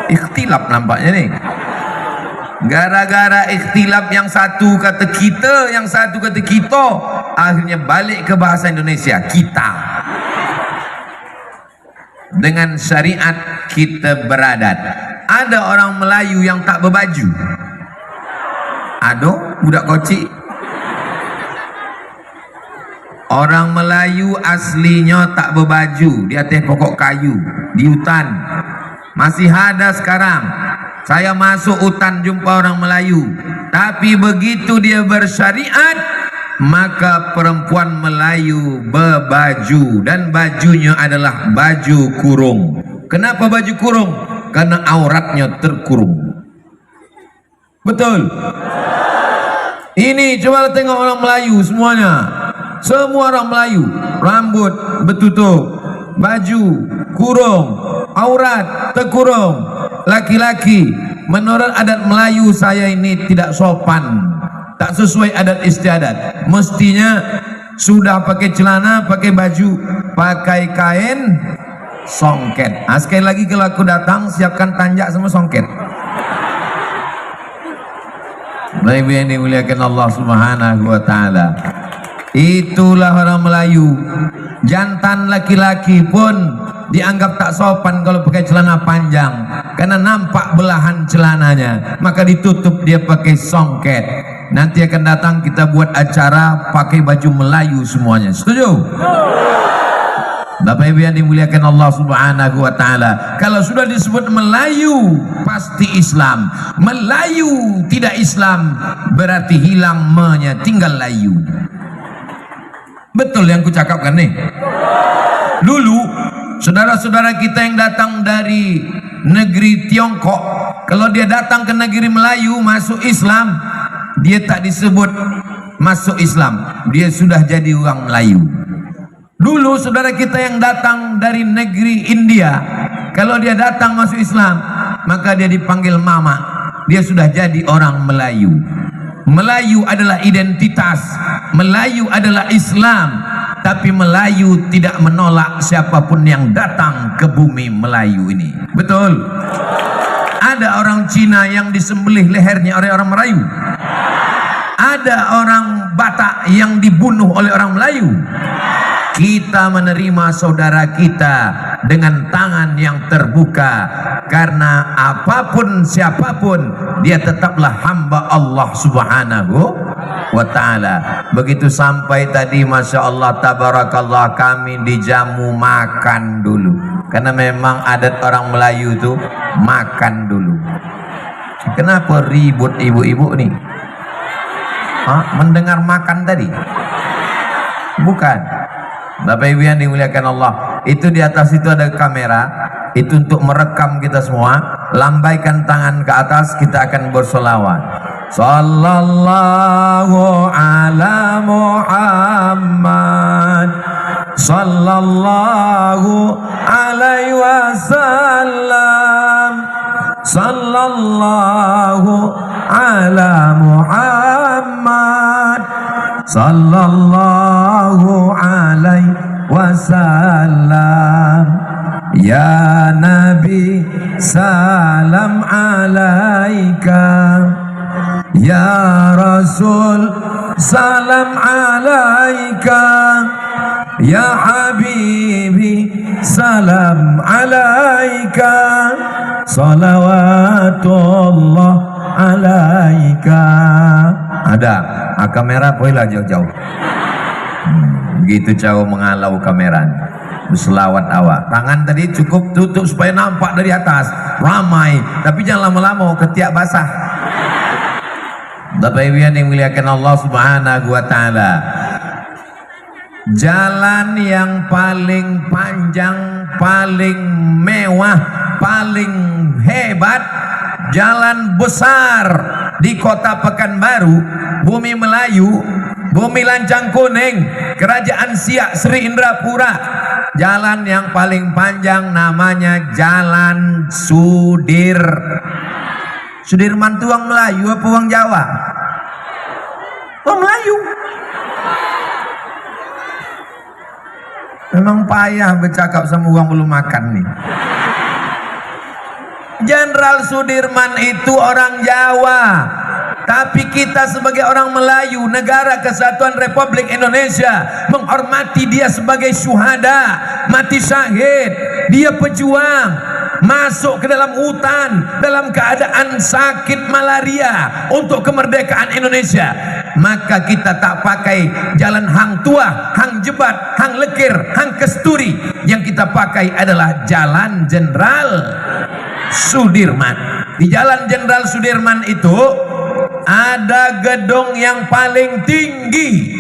Ikhtilaf nampaknya nih. Gara-gara ikhtilaf, yang satu kata kita, yang satu kata kita, akhirnya balik ke bahasa Indonesia, kita. Dengan syariat kita beradat. Ada orang Melayu yang tak berbaju. Ada budak kocik. Orang Melayu aslinya tak berbaju di atas pokok kayu di hutan. Masih ada sekarang. Saya masuk hutan jumpa orang Melayu. Tapi begitu dia bersyariat, maka perempuan Melayu berbaju, dan bajunya adalah baju kurung. Kenapa baju kurung? Karena auratnya terkurung. Betul. Ini coba tengok orang Melayu semuanya. Semua orang Melayu rambut bertutup, baju kurung, aurat terkurung. Laki-laki, menurut adat Melayu saya ini tidak sopan, tak sesuai adat istiadat. Mestinya sudah pakai celana, pakai baju, pakai kain songket. Sekali lagi kalau aku datang, siapkan tanjak sama songket. Baik yang dimuliakan Allah Subhanahu wa Ta'ala. Itulah orang Melayu. Jantan laki-laki pun dianggap tak sopan kalau pakai celana panjang, karena nampak belahan celananya, maka ditutup dia pakai songket. Nanti akan datang kita buat acara pakai baju Melayu semuanya. Setuju? Bapak Ibu yang dimuliakan Allah Subhanahu wa Ta'ala, kalau sudah disebut Melayu pasti Islam. Melayu tidak Islam berarti hilang me-nya, tinggal layu. Betul yang kucakapkan nih. Dulu saudara-saudara kita yang datang dari negeri Tiongkok, kalau dia datang ke negeri Melayu masuk Islam, dia tak disebut masuk Islam, dia sudah jadi orang Melayu. Dulu saudara kita yang datang dari negeri India, kalau dia datang masuk Islam, maka dia dipanggil mama, dia sudah jadi orang Melayu. Melayu adalah identitas, Melayu adalah Islam. Tapi Melayu tidak menolak siapapun yang datang ke bumi Melayu ini. Betul? Ada orang Cina yang disembelih lehernya oleh orang Melayu. Ada orang Batak yang dibunuh oleh orang Melayu. Kita menerima saudara kita dengan tangan yang terbuka, karena apapun siapapun dia tetaplah hamba Allah Subhanahu wa Ta'ala. Begitu sampai tadi, Masya Allah, tabarakallah, kami dijamu makan dulu, karena memang adat orang Melayu itu makan dulu. Kenapa ribut ibu-ibu nih? Mendengar makan tadi? Bukan. Bapak Ibu yang dimuliakan Allah, itu di atas itu ada kamera, itu untuk merekam kita semua. Lambaikan tangan ke atas, kita akan bersolawat. Sallallahu ala Muhammad, sallallahu alaihi wasallam, sallallahu ala Muhammad, sallallahu alaihi wasallam. Ya Nabi salam alaika, ya Rasul salam alaika, ya Habibi salam alaika, salawatullah alaika. Ada kamera bolehlah jauh-jauh. Begitu jauh mengalau kamera, berselawat awak. Tangan tadi cukup tutup supaya nampak dari atas, ramai, tapi jangan lama-lama ketiak basah. Bapak Ibu yang dimuliakan Allah Subhanahu wa Ta'ala, jalan yang paling panjang, paling mewah, paling hebat, jalan besar di kota Pekanbaru, bumi Melayu, bumi Lancang Kuning, Kerajaan Siak Sri Indrapura. Jalan yang paling panjang namanya Jalan Sudirman itu orang Melayu apa orang Jawa? Orang Melayu. Memang payah bercakap sama orang belum makan nih. Jenderal Sudirman itu orang Jawa, tapi kita sebagai orang Melayu, Negara Kesatuan Republik Indonesia menghormati dia sebagai syuhada, mati syahid. Dia pejuang, masuk ke dalam hutan dalam keadaan sakit malaria untuk kemerdekaan Indonesia. Maka kita tak pakai jalan hang tua, hang jebat, hang lekir, hang kesturi. Yang kita pakai adalah jalan Jenderal Sudirman. Di jalan Jenderal Sudirman itu ada gedung yang paling tinggi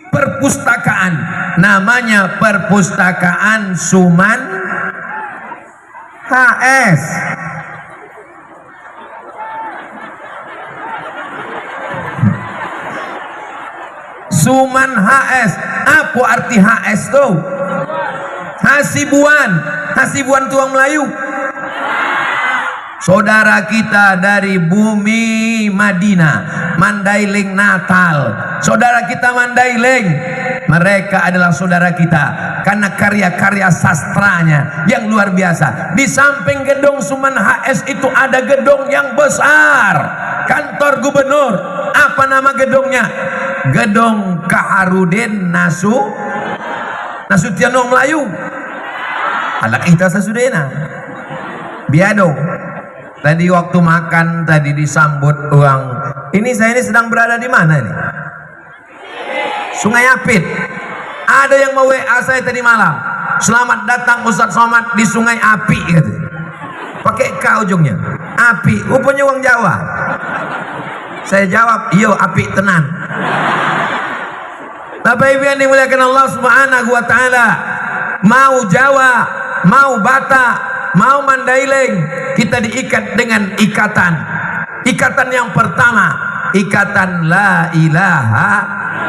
perpustakaan, namanya Perpustakaan Suman HS. Suman HS. Apa arti HS tuh? Hasibuan. Hasibuan tuang Melayu. Saudara kita dari bumi Madinah, Mandailing Natal. Saudara kita Mandailing, mereka adalah saudara kita karena karya-karya sastranya yang luar biasa. Di samping gedung Suman HS itu ada gedung yang besar, kantor gubernur. Apa nama gedungnya? Gedung Kaharudin Nasutiono Melayu. Anak kita sesudena biado. Tadi waktu makan tadi disambut uang. Saya ini sedang berada di mana nih? Sungai Apit. Ada yang mau WA saya tadi malam. Selamat datang Ustadz Somad di Sungai Api, gitu. Pakai K ujungnya. Api, rupanya uang Jawa. Saya jawab, iyo api tenan. Bapak Ibu yang dimuliakan Allah Subhanahu wa taala, mau Jawa, mau Batak, mau Mandailing, kita diikat dengan ikatan. Ikatan yang pertama, ikatan la ilaha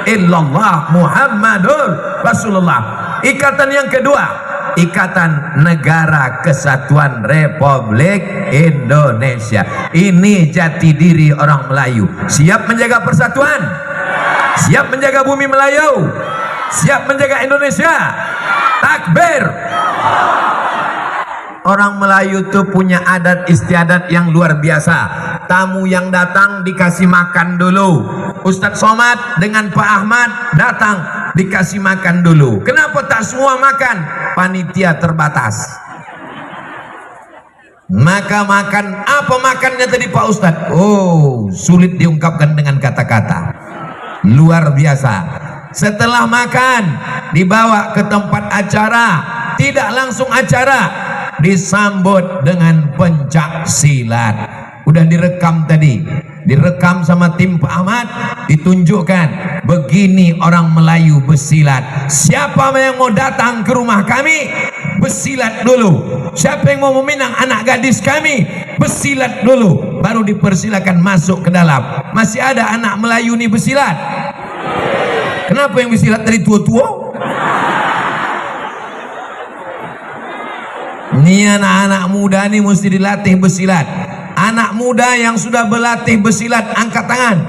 illallah Muhammadur Rasulullah. Ikatan yang kedua, ikatan Negara Kesatuan Republik Indonesia. Ini jati diri orang Melayu. Siap menjaga persatuan, siap menjaga bumi Melayu, siap menjaga Indonesia. Takbir. Orang Melayu itu punya adat istiadat yang luar biasa. Tamu yang datang dikasih makan dulu. Ustadz Somad dengan Pak Ahmad datang dikasih makan dulu. Kenapa tak semua makan? Panitia terbatas. Maka makan apa makannya tadi Pak Ustadz? Oh, sulit diungkapkan dengan kata-kata. Luar biasa. Setelah makan dibawa ke tempat acara, tidak langsung acara, disambut dengan pencak silat. Udah direkam tadi, direkam sama tim Pak Ahmad, ditunjukkan begini orang Melayu bersilat. Siapa yang mau datang ke rumah kami, bersilat dulu. Siapa yang mau meminang anak gadis kami, bersilat dulu, baru dipersilakan masuk ke dalam. Masih ada anak Melayu nih bersilat. Kenapa yang bersilat dari tua-tua? Ini anak-anak muda nih mesti dilatih bersilat. Anak muda yang sudah berlatih bersilat, angkat tangan.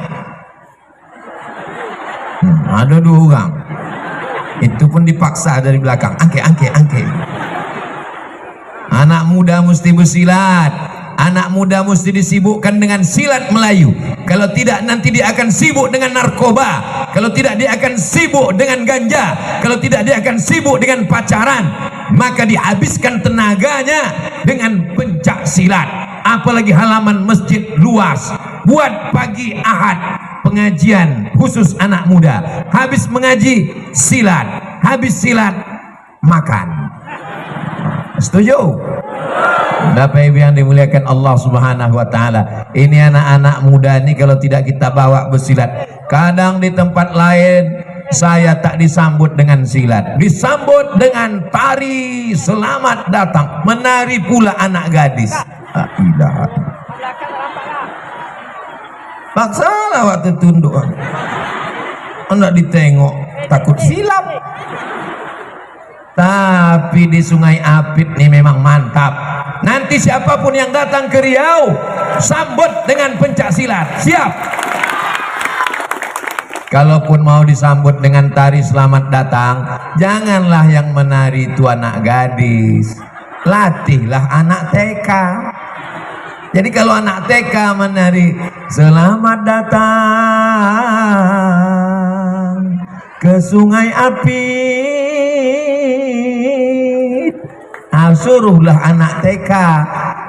Ada 2 orang. Itu pun dipaksa dari belakang. Angke. Anak muda mesti bersilat. Anak muda mesti disibukkan dengan silat Melayu. Kalau tidak nanti dia akan sibuk dengan narkoba. Kalau tidak dia akan sibuk dengan ganja. Kalau tidak dia akan sibuk dengan pacaran. Maka dihabiskan tenaganya dengan pencak silat. Apalagi halaman masjid luas. Buat pagi Ahad pengajian khusus anak muda. Habis mengaji silat. Habis silat makan. Setuju? Bapak Ibu yang dimuliakan Allah Subhanahu wa taala. Ini anak-anak muda ini kalau tidak kita bawa bersilat. Kadang di tempat lain saya tak disambut dengan silat, disambut dengan tari selamat datang, menari pula anak gadis. Tidak. Paksalah waktu tunduk. Hendak ditengok, takut silap. Tapi di Sungai Apit ini memang mantap. Nanti siapapun yang datang ke Riau, sambut dengan pencak silat. Siap. Kalaupun mau disambut dengan tari selamat datang, janganlah yang menari itu anak gadis, latihlah anak TK. Jadi kalau anak TK menari selamat datang ke sungai api, suruhlah anak TK.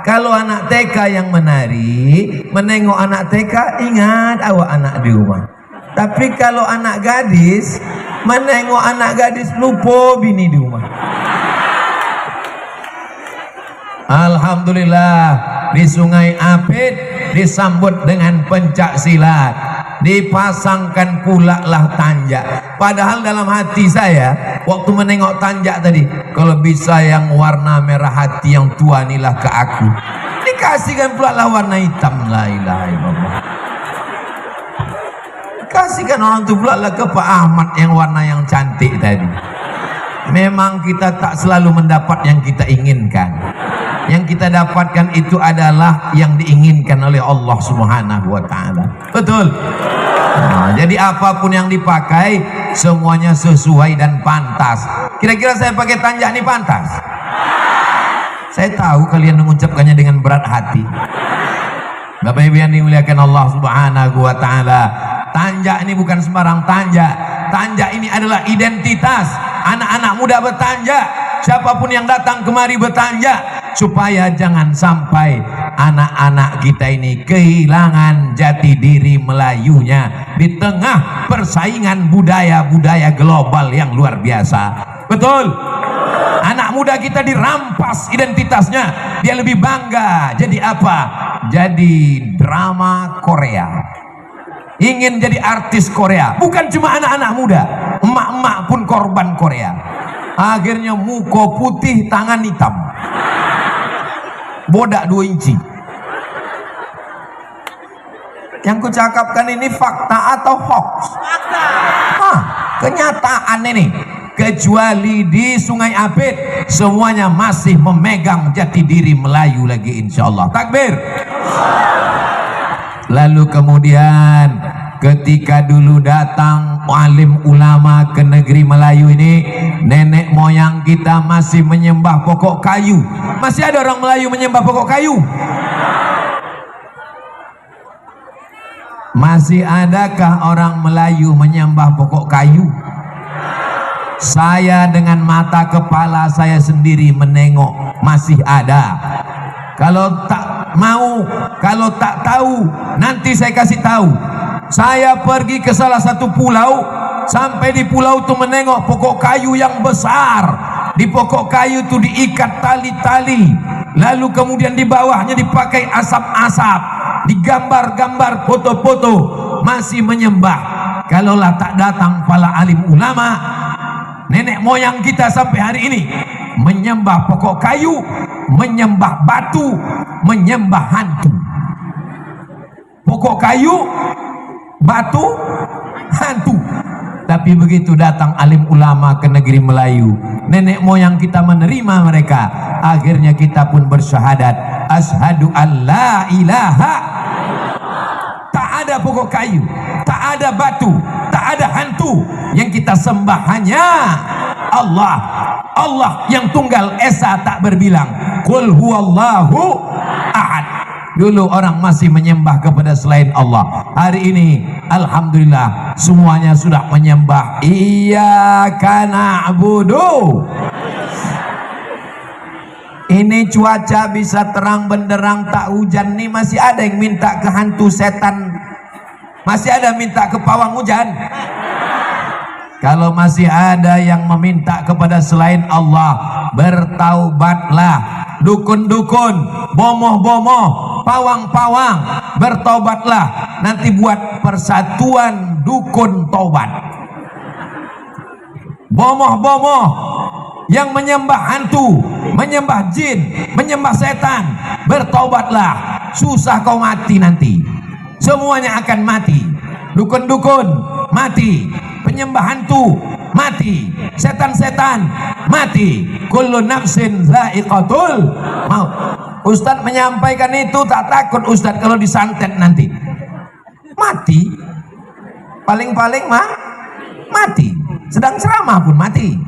Kalau anak TK yang menari, menengok anak TK, ingat awak anak di rumah. Tapi kalau anak gadis, menengok anak gadis, lupa bini di rumah. Alhamdulillah, di Sungai Apit disambut dengan pencak silat, dipasangkan pula lah tanjak. Padahal dalam hati saya waktu menengok tanjak tadi, kalau bisa yang warna merah hati yang tua inilah ke aku, dikasihkan pula lah warna hitam. La ilaha illallah. Kasihkan orang itu pula lah ke Pak Ahmad yang warna yang cantik tadi. Memang kita tak selalu mendapat yang kita inginkan. Yang kita dapatkan itu adalah yang diinginkan oleh Allah Subhanahu wa ta'ala. Betul? Nah, jadi apapun yang dipakai semuanya sesuai dan pantas. Kira-kira saya pakai tanjak ini pantas? Saya tahu kalian mengucapkannya dengan berat hati. Bapak Ibu yang dimuliakan Allah Subhanahu wa ta'ala, tanjak ini bukan sembarang tanjak. Tanjak ini adalah identitas. Anak-anak muda bertanjak, siapapun yang datang kemari bertanjak, supaya jangan sampai anak-anak kita ini kehilangan jati diri Melayunya di tengah persaingan budaya-budaya global yang luar biasa. Betul? Anak muda kita dirampas identitasnya, dia lebih bangga jadi apa? Jadi drama Korea, ingin jadi artis Korea. Bukan cuma anak-anak muda, emak-emak pun korban Korea. Akhirnya muka putih, tangan hitam, bodak 2 inci. Yang kucakapkan ini fakta atau hoax? Fakta. Kenyataan ini. Kecuali di Sungai Apit, semuanya masih memegang jati diri Melayu lagi, insya Allah. Takbir. Lalu kemudian ketika dulu datang alim ulama ke negeri Melayu ini, nenek moyang kita masih menyembah pokok kayu. Masih ada orang Melayu menyembah pokok kayu? Masih adakah orang Melayu menyembah pokok kayu? Saya dengan mata kepala saya sendiri menengok, masih ada. Kalau tak mau, kalau tak tahu, nanti saya kasih tahu. Saya pergi ke salah satu pulau, sampai di pulau itu menengok pokok kayu yang besar. Di pokok kayu itu diikat tali-tali, lalu kemudian di bawahnya dipakai asap-asap, digambar-gambar foto-foto, masih menyembah. Kalaulah tak datang para alim ulama, nenek moyang kita sampai hari ini menyembah pokok kayu, menyembah batu, menyembah hantu. Pokok kayu, batu, hantu. Tapi begitu datang alim ulama ke negeri Melayu, nenek moyang kita menerima mereka. Akhirnya kita pun bersyahadat, asyhadu an la ilaha. Tak ada pokok kayu, tak ada batu, tak ada hantu. Yang kita sembah hanya Allah. Allah yang tunggal esa tak berbilang. Qul huwallahu ahad. Dulu orang masih menyembah kepada selain Allah. Hari ini alhamdulillah semuanya sudah menyembah iyyaka na'budu. Ini cuaca bisa terang benderang tak hujan nih, masih ada yang minta ke hantu setan, masih ada minta ke pawang hujan. Kalau masih ada yang meminta kepada selain Allah, bertaubatlah. Dukun-dukun, bomoh-bomoh, pawang-pawang, bertaubatlah. Nanti buat persatuan dukun taubat. Bomoh-bomoh yang menyembah hantu, menyembah jin, menyembah setan, bertaubatlah. Susah kau mati nanti, semuanya akan mati. Dukun-dukun mati, penyembah hantu mati, setan-setan mati. Kullu nafsin dha'iqatul maut. Ustadz menyampaikan itu tak takut Ustadz kalau disantet nanti mati. paling-paling mati. Sedang ceramah pun mati.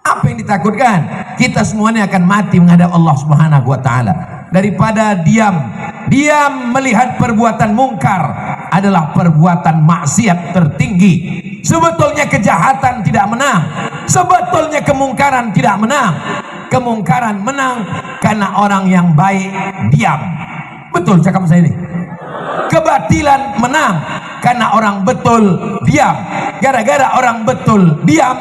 Apa yang ditakutkan? Kita semuanya akan mati menghadap Allah Subhanahu wa taala. Daripada diam melihat perbuatan mungkar adalah perbuatan maksiat tertinggi. Sebetulnya kejahatan tidak menang, sebetulnya kemungkaran tidak menang. Kemungkaran menang karena orang yang baik diam. Betul cakap saya ini. Kebatilan menang karena orang betul diam. Gara-gara orang betul diam,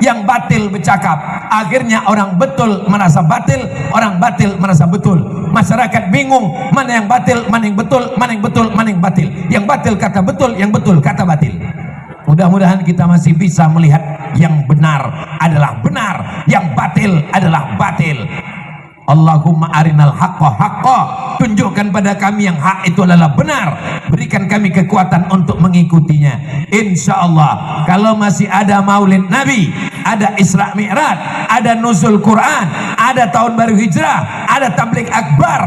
yang batil bercakap. Akhirnya orang betul merasa batil, orang batil merasa betul. Masyarakat bingung mana yang batil, mana yang betul, mana yang betul, mana yang batil. Yang batil kata betul, yang betul kata batil. Mudah-mudahan kita masih bisa melihat yang benar adalah benar, yang batil adalah batil. Allahumma arinal haqqa haqqa, tunjukkan pada kami yang hak itu adalah benar, berikan kami kekuatan untuk mengikutinya. Insya Allah kalau masih ada maulid Nabi, ada Isra Mi'raj, ada nuzul Quran, ada tahun baru hijrah, ada tabligh akbar,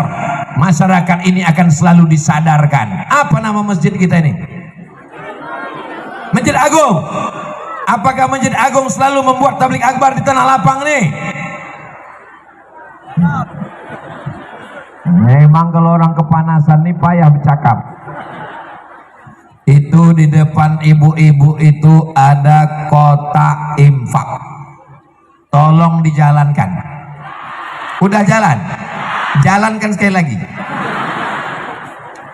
masyarakat ini akan selalu disadarkan. Apa nama masjid kita ini? Masjid Agung. Apakah Masjid Agung selalu membuat tabligh akbar di Tanah Lapang nih? Memang kalau orang kepanasan nih payah bercakap. Itu di depan ibu-ibu itu ada kotak infak. Tolong dijalankan. Udah jalan? Jalankan sekali lagi.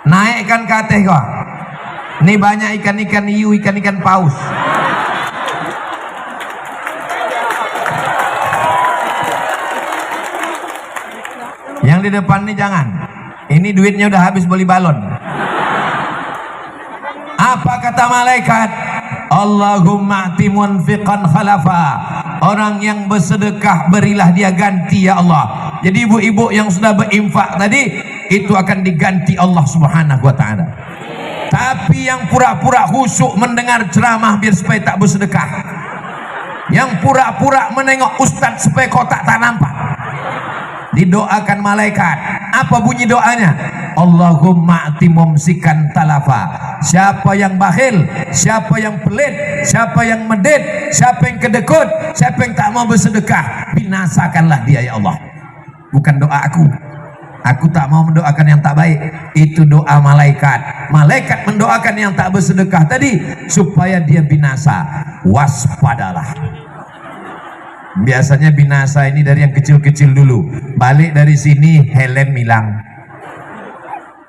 Naikkan ke atas kok. Ini banyak ikan-ikan hiu, ikan-ikan paus. Yang di depan ini jangan. Ini duitnya udah habis beli balon. Apa kata malaikat? Allahumma ati munfiqan khalafa. Orang yang bersedekah berilah dia ganti ya Allah. Jadi ibu-ibu yang sudah berinfak tadi itu akan diganti Allah Subhanahu wa taala. Tapi yang pura-pura khusyuk mendengar ceramah biar supaya tak bersedekah, yang pura-pura menengok ustadz supaya kotak tak nampak, didoakan malaikat. Apa bunyi doanya? Allahumma ati mumsikan talafa. Siapa yang bakhil, siapa yang pelit, siapa yang medit, siapa yang kedekut, siapa yang tak mau bersedekah, binasakanlah dia ya Allah. Bukan doa aku. Aku tak mau mendoakan yang tak baik. Itu doa malaikat. Malaikat mendoakan yang tak bersedekah tadi supaya dia binasa. Waspadalah. Biasanya binasa ini dari yang kecil-kecil dulu. Balik dari sini helm hilang.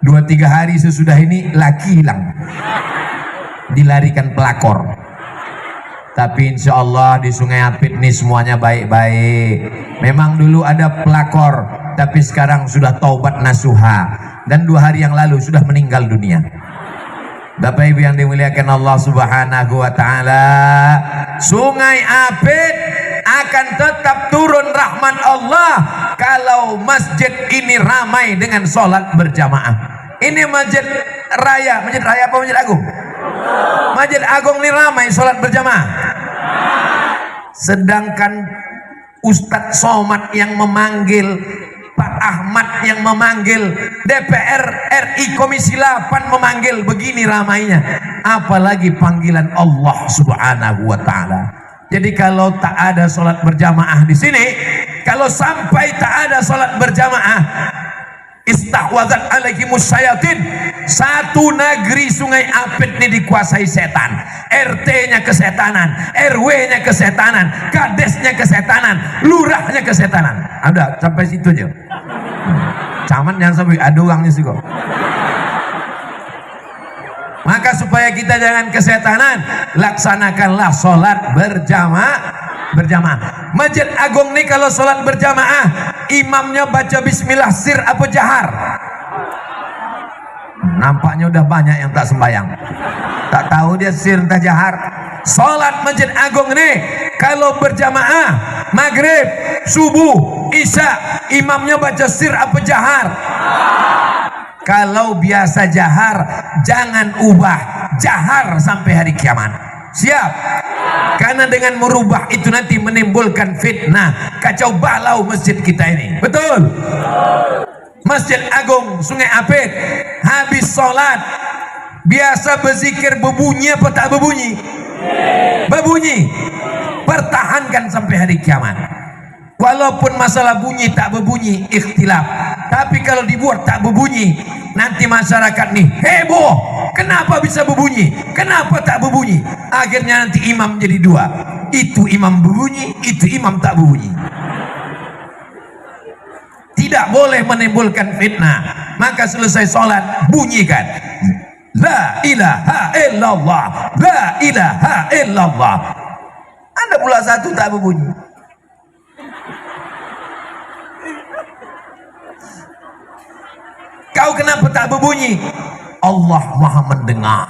2-3 hari sesudah ini laki hilang. Dilarikan pelakor. Tapi insya Allah di Sungai Apit ini semuanya baik-baik. Memang dulu ada pelakor, tapi sekarang sudah taubat nasuha. Dan 2 hari yang lalu sudah meninggal dunia. Bapak Ibu yang dimuliakan Allah Subhanahu wa taala, Sungai Apit akan tetap turun rahmat Allah kalau masjid ini ramai dengan sholat berjamaah. Ini masjid raya apa masjid agung? Masjid Agung ini ramai sholat berjamaah. Sedangkan Ustadz Somad yang memanggil, Pak Ahmad yang memanggil, DPR RI Komisi 8 memanggil, begini ramainya. Apalagi panggilan Allah Subhanahu wa taala. Jadi kalau tak ada sholat berjamaah di sini, kalau sampai tak ada sholat berjamaah, istahwazat alaihimus syayatin. Satu negeri Sungai Apit ini dikuasai setan. RT-nya kesetanan, RW-nya kesetanan, kadesnya kesetanan, lurahnya kesetanan. Ada sampai situ aja. Camat jangan sampai ada uangnya sih kok. Maka supaya kita jangan kesetanan, laksanakanlah sholat berjamaah. Masjid Agung nih kalau sholat berjamaah, imamnya baca bismillah sir apa jahar? Nampaknya udah banyak yang tak sembahyang. Tak tahu dia sir entah jahar. Sholat Masjid Agung ini kalau berjamaah, maghrib, subuh, isya, imamnya baca sir apa jahar? Kalau biasa jahar, jangan ubah jahar sampai hari kiamat. Siap? Karena dengan merubah itu nanti menimbulkan fitnah, kacau balau masjid kita ini. Betul? Masjid Agung Sungai Apit, habis sholat Biasa berzikir berbunyi apa tak berbunyi? Berbunyi. Pertahankan sampai hari kiamat. Walaupun masalah bunyi tak berbunyi ikhtilaf, tapi kalau dibuat tak berbunyi, nanti masyarakat nih heboh. Kenapa bisa berbunyi? Kenapa tak berbunyi? Akhirnya nanti imam jadi dua. Itu imam berbunyi, itu imam tak berbunyi. Tidak boleh menimbulkan fitnah. Maka selesai sholat bunyikan La ilaha illallah, La ilaha illallah. Ada pula satu tak berbunyi. Kau kenapa tak berbunyi? Allah maha mendengar.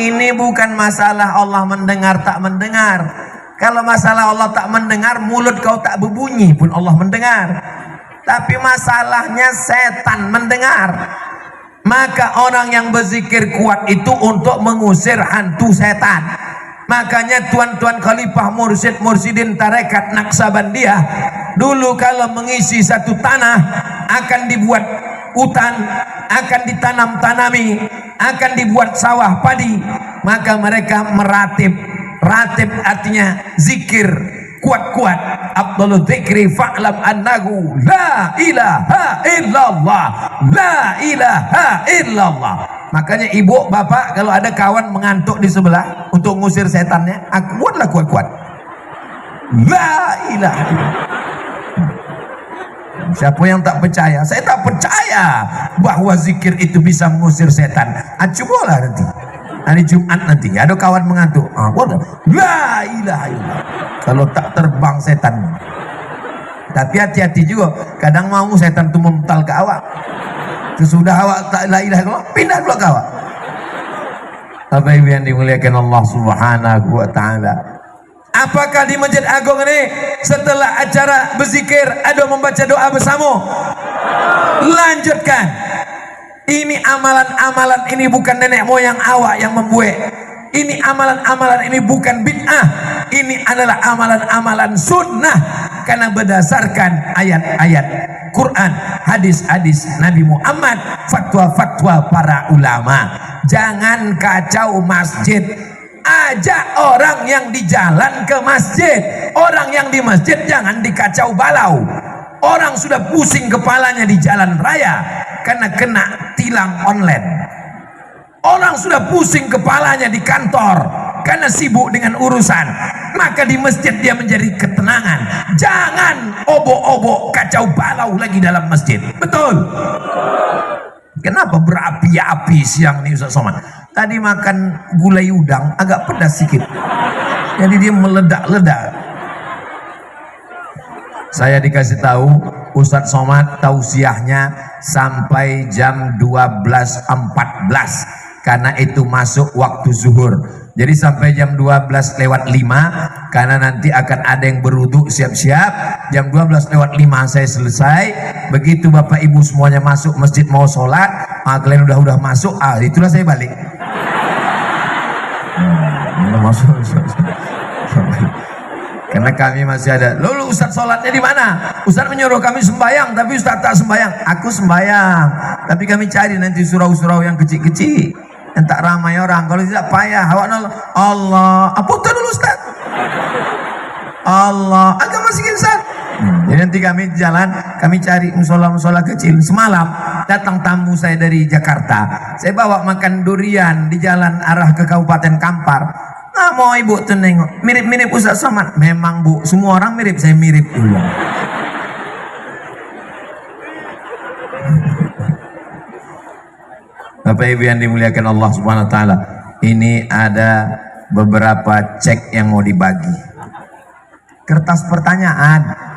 Ini bukan masalah Allah mendengar tak mendengar. Kalau masalah Allah tak mendengar, mulut kau tak berbunyi pun Allah mendengar. Tapi masalahnya setan mendengar. Maka orang yang berzikir kuat itu untuk mengusir hantu setan. Makanya tuan-tuan khalifah mursyid-mursyidin tarekat Naqsabandiyah dulu kalau mengisi satu tanah akan dibuat hutan, akan ditanam-tanami, akan dibuat sawah padi, maka mereka meratib. Ratib artinya zikir kuat-kuat. Afdhalul dzikri fa'lam annahu la ilaha illallah, la ilaha illallah. Makanya ibu bapak kalau ada kawan mengantuk di sebelah untuk ngusir setannya, aku buatlah kuat-kuat la ilaha illallah. Siapa yang tak percaya? Saya tak percaya bahwa zikir itu bisa mengusir setan. Cobalah nanti hari Jumat nanti ada kawan mengantuk, la ilaha illallah. Kalau tak terbang setan. Tapi hati-hati juga, kadang mau setan itu memental ke awak. Sesudah awak tak la ilaha illallah, pindah pula ke awak. Bapak Ibu yang dimuliakan Allah Subhanahu wa taala. Apakah di Masjid Agung ini setelah acara berzikir ada membaca doa bersama? Lanjutkan. Ini amalan-amalan ini bukan nenek moyang awak yang membuat. Ini amalan-amalan ini bukan bid'ah. Ini adalah amalan-amalan sunnah karena berdasarkan ayat-ayat Quran, hadis-hadis Nabi Muhammad, fatwa-fatwa para ulama. Jangan kacau masjid. Ajak orang yang di jalan ke masjid. Orang yang di masjid jangan dikacau balau. Orang sudah pusing kepalanya di jalan raya karena kena tilang online. Orang sudah pusing kepalanya di kantor karena sibuk dengan urusan. Maka di masjid dia menjadi ketenangan. Jangan obok-obok kacau balau lagi dalam masjid. Betul? Kenapa berapi-api siang ini Ustaz Somad? Tadi makan gulai udang agak pedas sedikit. Jadi dia meledak-ledak. Saya dikasih tahu Ustaz Somad tausiahnya sampai jam 12.14 karena itu masuk waktu zuhur. Jadi sampai jam 12:05 karena nanti akan ada yang berwudu siap-siap. Jam 12:05 saya selesai. Begitu Bapak Ibu semuanya masuk masjid mau sholat, kalian udah masuk, itulah saya balik. Masuk. Karena kami masih ada. Lalu Ustaz sholatnya di mana? Ustaz menyuruh kami sembahyang, tapi Ustaz tak sembahyang. Aku sembahyang, tapi kami cari nanti surau-surau yang kecil-kecil, yang tak ramai orang. Kalau tidak payah. Awak Allah. Apa itu dulu Ustaz? Allah. Agak masih Ustaz. Jadi nanti kami jalan, kami cari musola-musola kecil. Semalam datang tamu saya dari Jakarta. Saya bawa makan durian di jalan arah ke Kabupaten Kampar. Nah, mau ibu tuh nengok, mirip-mirip Ustaz Somad. Memang Bu, semua orang mirip, saya mirip dulu. Bapak Ibu yang dimuliakan Allah Subhanahu wa taala, ini ada beberapa cek yang mau dibagi. Kertas pertanyaan.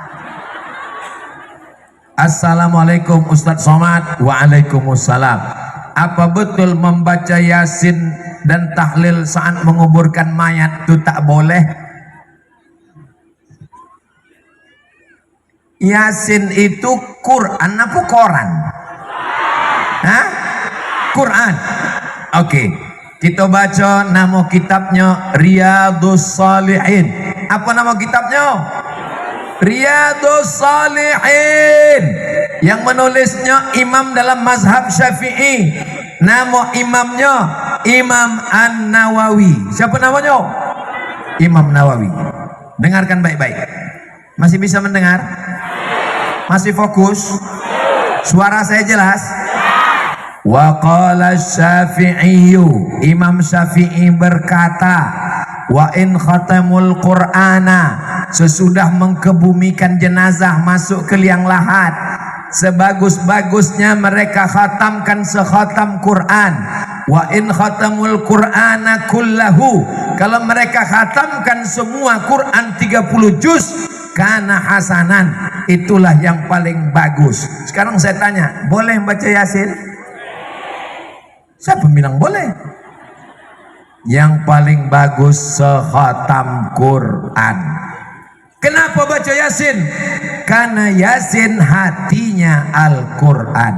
Assalamualaikum Ustaz Somad. Waalaikumsalam. Apa betul membaca Yasin dan tahlil saat menguburkan mayat itu tak boleh? Yasin itu Quran apa Quran? Hah? Quran. Oke. Kita baca nama kitabnya Riyadhus Shalihin. Apa nama kitabnya? Riyadhus Shalihin. Yang menulisnya imam dalam mazhab Syafi'i, Nama imamnya Imam An-Nawawi. Siapa namanya? Imam Nawawi. Dengarkan baik-baik. Masih bisa mendengar? Masih fokus? Suara saya jelas? Wa qala Syafi'i, Imam Syafi'i berkata, wa in khatamul Qur'ana, sesudah mengkebumikan jenazah masuk ke liang lahat, sebagus-bagusnya mereka khatamkan sekhatam Quran. Wa in khatamul Qur'ana kullahu, kalau mereka khatamkan semua Quran 30 juz, kana hasanan, itulah yang paling bagus. Sekarang saya tanya, boleh baca Yasin? Siapa bilang boleh? Yang paling bagus sekhatam Quran. Kenapa baca Yasin? Karena Yasin hatinya Al-Quran.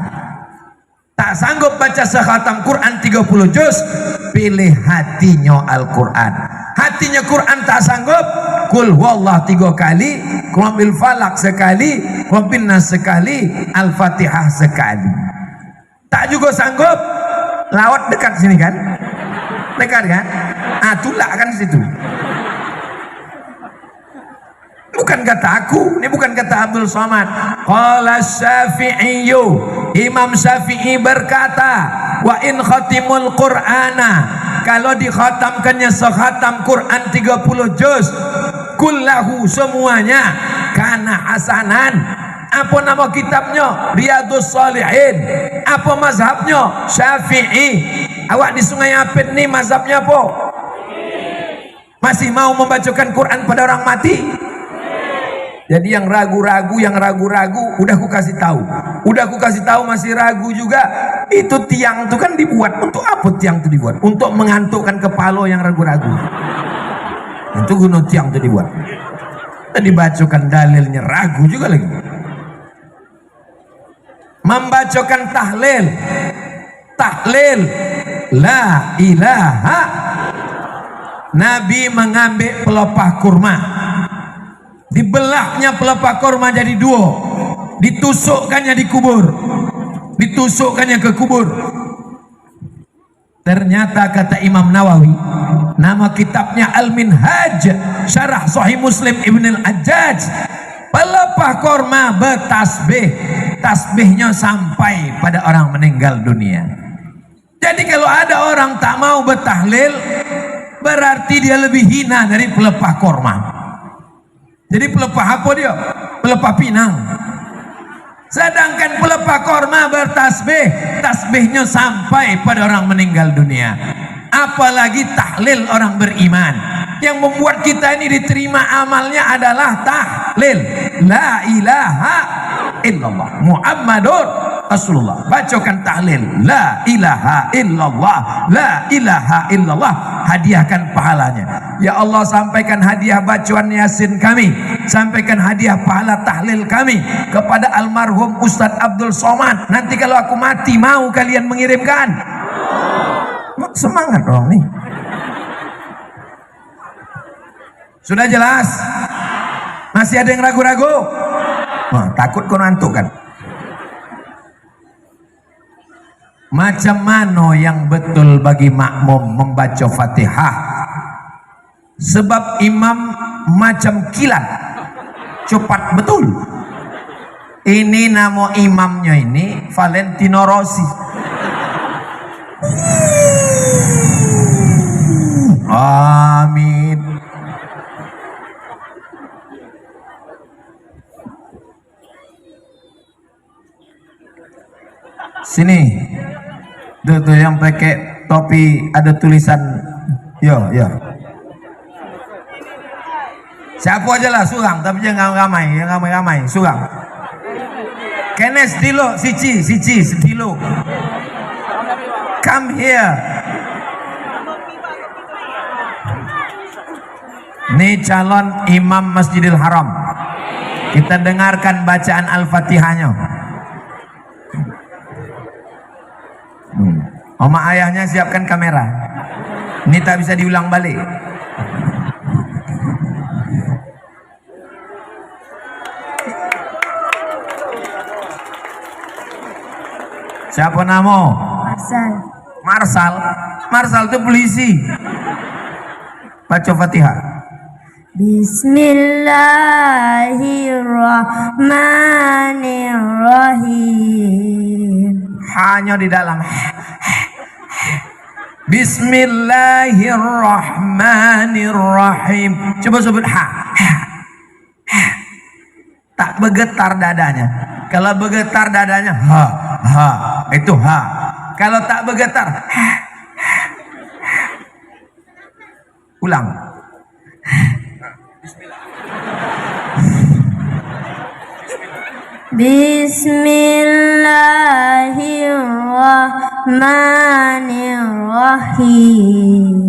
Tak sanggup baca sekhatam Quran 30 juz, pilih hatinya Al-Quran. Hatinya Quran tak sanggup, Qul huwallah 3 kali, Qul bil falak sekali, Qul bin nas sekali, Al-Fatihah sekali. Tak juga sanggup, lawat dekat sini kan? Dekat kan? Ah, tulak kan situ. Bukan kata aku, ini bukan kata Abdul Somad. Qala Syafi'i, Imam Syafi'i berkata, wa in khatimul Qur'ana, kalau dikhatamkannya sekhatam Quran 30 juz, kullahu semuanya, kana hasanan. Apa nama kitabnya? Riyadhus Shalihin. Apa mazhabnya? Syafi'i. Awak di Sungai Apit nih mazhabnya apa? Masih mau membacakan Quran pada orang mati? Jadi yang ragu-ragu, udah aku kasih tahu. Udah aku kasih tahu masih ragu juga. Itu tiang itu kan dibuat untuk apa? Tiang itu dibuat untuk mengantukkan kepala yang ragu-ragu. Itu guna tiang itu dibuat. Dan dibacakan dalilnya ragu juga lagi. Membacakan tahlil la ilaha. Nabi mengambil pelepah kurma, dibelahnya pelepah kurma jadi 2, ditusukkannya di kubur, ditusukkannya ke kubur. Ternyata kata Imam Nawawi, nama kitabnya Al-Minhaj Syarah Sahih Muslim Ibn Al-Ajjaj, pelepah kurma bertasbih, tasbihnya sampai pada orang meninggal dunia. Jadi kalau ada orang tak mau bertahlil, berarti dia lebih hina dari pelepah kurma. Jadi pelepah apa dia? Pelepah pinang. Sedangkan pelepah kurma bertasbih, tasbihnya sampai pada orang meninggal dunia. Apalagi tahlil orang beriman. Yang membuat kita ini diterima amalnya adalah tahlil la ilaha illallah Muhammadur Rasulullah. Bacakan tahlil la ilaha illallah, la ilaha illallah, hadiahkan pahalanya. Ya Allah, sampaikan hadiah bacaan Yasin kami, sampaikan hadiah pahala tahlil kami kepada almarhum Ustadz Abdul Somad. Nanti kalau aku mati, mau kalian mengirimkan? Semangat dong nih. Sudah jelas? Masih ada yang ragu-ragu? Wah, takut kau ngantuk kan? Macam mana yang betul bagi makmum membaca Fatihah? Sebab imam macam kilat, cepat betul. Ini nama imamnya ini Valentino Rossi. Amin. Sini, tuh yang pakai topi ada tulisan, yo. Siapa aja lah surang, tapi jangan ramai, surang. Kenes dilo, sici dilo. Come here. Ini calon imam Masjidil Haram. Kita dengarkan bacaan Al-Fatihahnya. Oma ayahnya siapkan kamera. Ini tak bisa diulang balik. Siapa nama? Marsal itu polisi. Baca Fatihah. Bismillahirrahmanirrahim. Hanya di dalam. Bismillahirrahmanirrahim. Coba sebut ha. Tak bergetar dadanya. Kalau bergetar dadanya ha, itu ha. Kalau tak bergetar ha. Ulang. Bismillahirrahmanirrahim.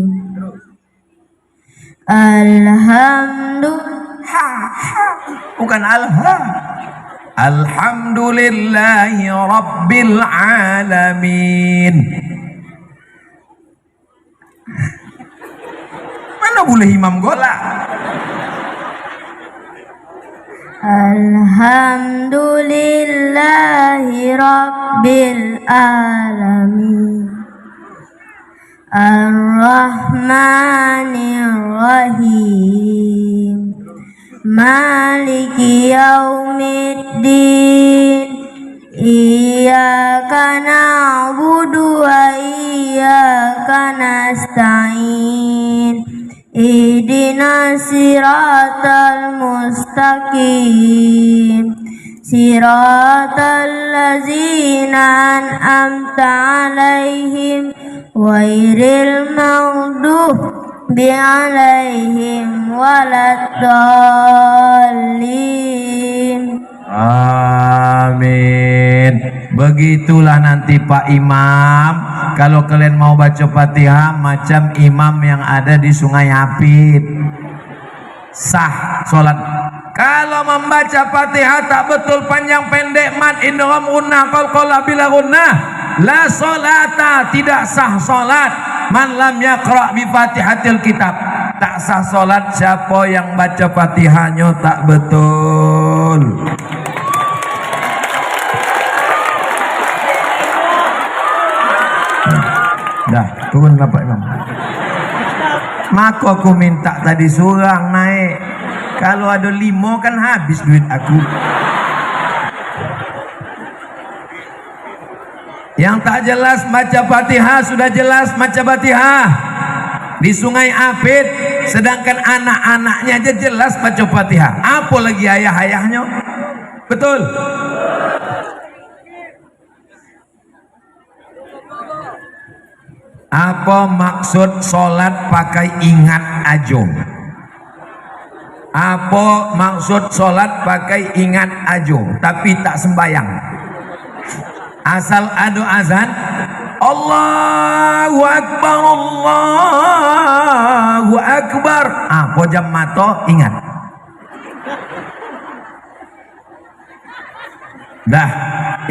Bukan Alhamdulillahi Rabbil Alamin. Mana boleh imam golak? Alhamdulillahi Rabbil Alamin. Ar-Rahmanir-Rahim. Maliki yaumiddin. Iyyaka na'budu wa iyyaka nasta'in. Ihdinas siratal mustaqim. Siratal ladzina an'amta 'alaihim ghairil maghdubi 'alaihim waladdallin. Amin. Begitulah nanti Pak Imam. Kalau kalian mau baca Fatihah macam imam yang ada di Sungai Apit, sah sholat. Kalau membaca Fatihah tak betul panjang pendek, mat indham gunnah qalqala bila gunnah, la sholata, tidak sah sholat. Man lam yaqra bi Fatihatil kitab, tak sah sholat siapa yang baca Fatihahnya tak betul. Dah, turun Pak Imam. Maka aku minta tadi surang naik. Kalau ada 5 kan habis duit aku. Yang tak jelas baca Fatihah sudah jelas baca Fatihah di Sungai Apit, sedangkan anak-anaknya aja jelas baca Fatihah. Apa lagi ayah-ayahnya? Betul? Apa maksud sholat pakai ingat ajo? Apa maksud sholat pakai ingat ajo tapi tak sembayang? Asal ada azan Allahu Akbar, Allahu Akbar, apa jam mata ingat. Dah,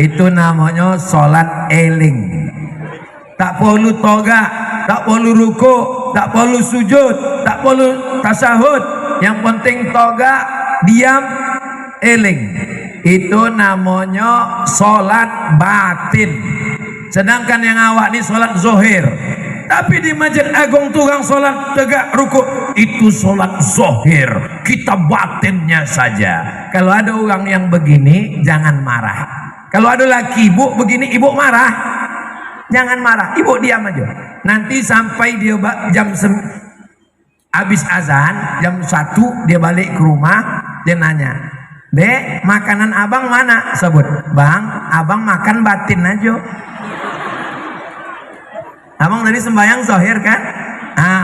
itu namanya sholat eling. Tak perlu toga, tak perlu ruku, tak perlu sujud, tak perlu tasahud. Yang penting toga, diam, eling. Itu namanya sholat batin. Sedangkan yang awak ni sholat zohir. Tapi di Masjid Agung tukang sholat tegak ruku, itu sholat zohir. Kita batinnya saja. Kalau ada orang yang begini, jangan marah. Kalau ada laki ibu begini, ibu marah. Jangan marah, ibu diam aja. Nanti sampai dia habis azan jam 1 dia balik ke rumah, dia nanya, "Dek, makanan abang mana?" Sebut, "Bang, abang makan batin aja." Abang tadi sembahyang zahir kan?